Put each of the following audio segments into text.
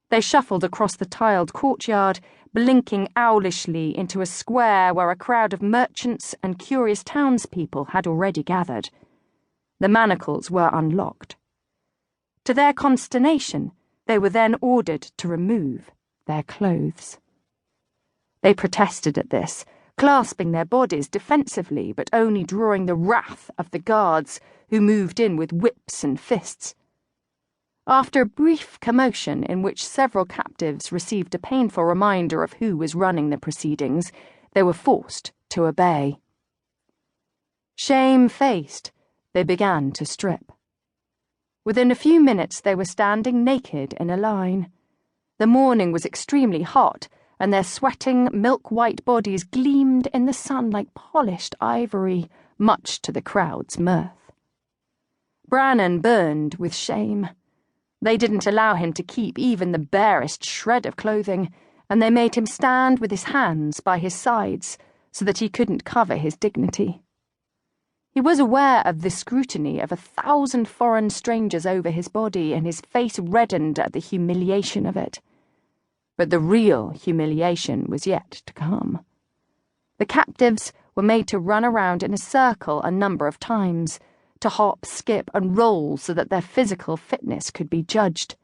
They shuffled across the tiled courtyard, blinking owlishly into a square where a crowd of merchants and curious townspeople had already gathered. The manacles were unlocked. To their consternation, they were then ordered to remove their clothes. They protested at this, clasping their bodies defensively but only drawing the wrath of the guards, who moved in with whips and fists. After a brief commotion in which several captives received a painful reminder of who was running the proceedings, they were forced to obey. Shame-faced, they began to strip. Within a few minutes they were standing naked in a line. The morning was extremely hot, and their sweating, milk-white bodies gleamed in the sun like polished ivory, much to the crowd's mirth. Brannon burned with shame. They didn't allow him to keep even the barest shred of clothing, and they made him stand with his hands by his sides so that he couldn't cover his dignity. He was aware of the scrutiny of 1,000 foreign strangers over his body, and his face reddened at the humiliation of it. But the real humiliation was yet to come. The captives were made to run around in a circle a number of times, to hop, skip, and roll so that their physical fitness could be judged.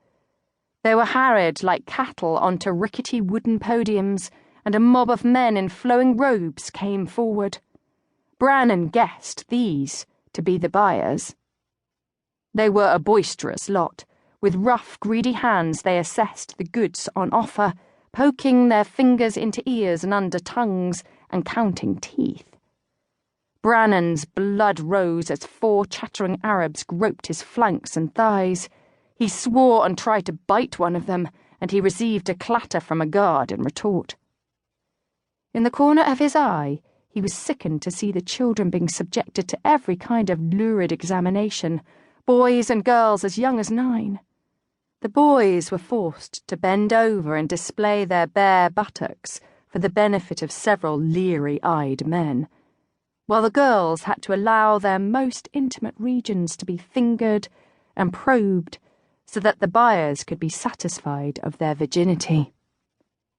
They were harried like cattle onto rickety wooden podiums, and a mob of men in flowing robes came forward. Brannon guessed these to be the buyers. They were a boisterous lot. With rough, greedy hands they assessed the goods on offer, poking their fingers into ears and under tongues, and counting teeth. Brannon's blood rose as 4 chattering Arabs groped his flanks and thighs. He swore and tried to bite one of them, and he received a clatter from a guard in retort. In the corner of his eye, he was sickened to see the children being subjected to every kind of lurid examination, boys and girls as young as 9. The boys were forced to bend over and display their bare buttocks for the benefit of several leery-eyed men, while the girls had to allow their most intimate regions to be fingered and probed so that the buyers could be satisfied of their virginity.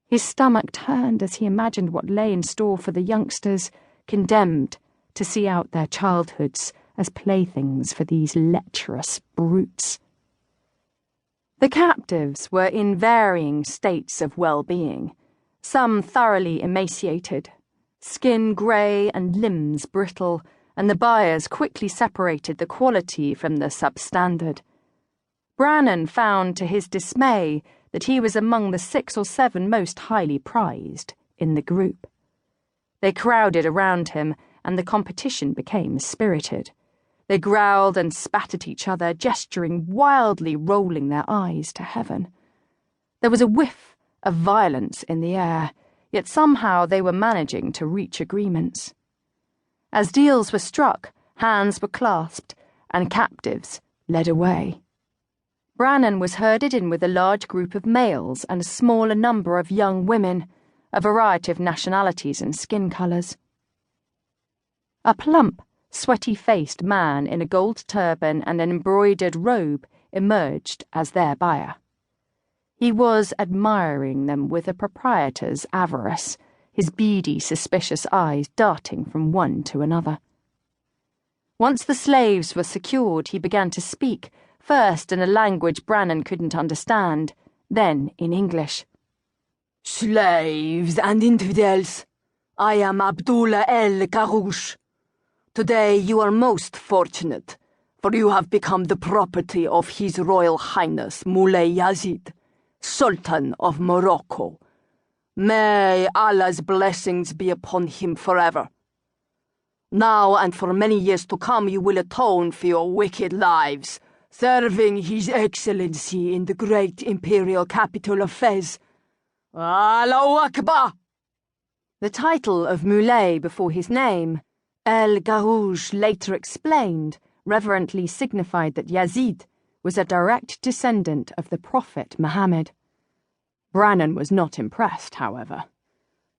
His stomach turned as he imagined what lay in store for the youngsters, condemned to see out their childhoods as playthings for these lecherous brutes. The captives were in varying states of well-being, some thoroughly emaciated, skin grey and limbs brittle, and the buyers quickly separated the quality from the substandard. Brannon found to his dismay that he was among the 6 or 7 most highly prized in the group. They crowded around him, and the competition became spirited. They growled and spat at each other, gesturing wildly, rolling their eyes to heaven. There was a whiff of violence in the air, yet somehow they were managing to reach agreements. As deals were struck, hands were clasped, and captives led away. Brannon was herded in with a large group of males and a smaller number of young women, a variety of nationalities and skin colours. A plump, sweaty-faced man in a gold turban and an embroidered robe emerged as their buyer. He was admiring them with a proprietor's avarice, his beady, suspicious eyes darting from one to another. Once the slaves were secured, he began to speak, first in a language Brannon couldn't understand, then in English. "Slaves and infidels, I am Abdullah el-Karouche. Today you are most fortunate, for you have become the property of His Royal Highness Moulay Yazid, Sultan of Morocco. May Allah's blessings be upon him forever. Now and for many years to come you will atone for your wicked lives, serving His Excellency in the great imperial capital of Fez. Allahu Akbar!" The title of Moulay before his name, El-Garouche later explained, reverently signified that Yazid was a direct descendant of the Prophet Muhammad. Brannon was not impressed, however.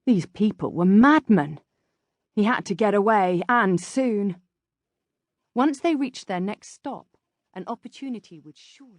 These people were madmen. He had to get away, and soon. Once they reached their next stop, an opportunity would surely